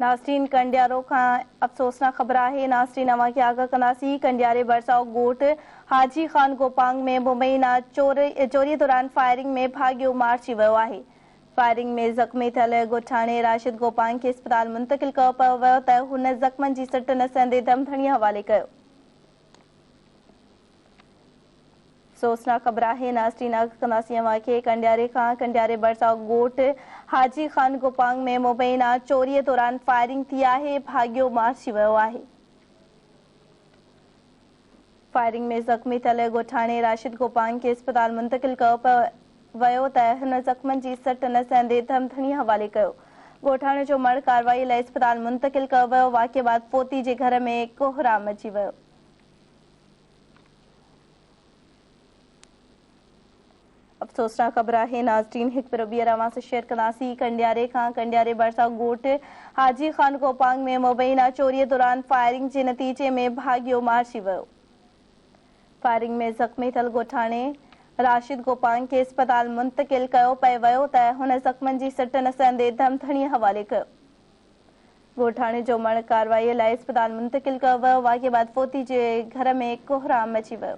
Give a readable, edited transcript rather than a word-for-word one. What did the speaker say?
नासरीन कंडियारो का अफसोसनाक खबर है। नासरीन अवां के आगाह कंदासीं कंडियारे बरसाओ गोट हाजी खान गोपांग में मुबैना चोरी दौरान फायरिंग में भाग्यो मारिजी वियो आहे। फायरिंग में ज़ख़्मी थियल ॻोठाणे राशिद गोपांग के अस्पताल मुंतकिल कयो पियो वियो त हुन ज़ख़्मनि जी सट न सहंदे दमधणी हवाले कयो। अफसोसनाक खबर है। नासरीन आगाह कंदासीं अवां के कंडियारे खां कंडियारे बरसाओ गोट हाजी खान गोपांग में मुबैना चोरी दौरान फायरिंग थी है, भाग्यो मारिजी वियो आहे। फायरिंग में ज़ख़्मी थियल ॻोठाणे राशिद गोपांग के अस्पताल मुंतकिल कयो पियो वियो त हुन ज़ख़्मनि जी सट न सहंदे दमधणी हवाले कयो। ॻोठाणे जो मर्द कार्रवाई लाइ अस्पताल मुंतकिल कयो वियो। वाक़िए बाद फोती जे घर में कोहराम अची वियो। अफसोसनाक खबर है। नाज़रीन हिक भेरो ॿीहर अवां सां शेयर कंदासीं कंडियारे खां कंडियारे बरसाओ गोट हाजी खान गोपांग में मुबैना चोरी दौरान फायरिंग के नतीजे में भाग्यो मारिजी वियो। फायरिंग में ज़ख़्मी थियल ॻोठाणे राशिद गोपांग के अस्पताल मुंतकिल कयो पियो वियो त हुन ज़ख़्मनि जी सट न सहंदे दमधणी हवाले कयो। ॻोठाणे जो मर्द कार्रवाई लाइ अस्पताल मुंतकिल कयो वियो। वाक़िए बाद फोती जे घर में कोहराम अची वियो।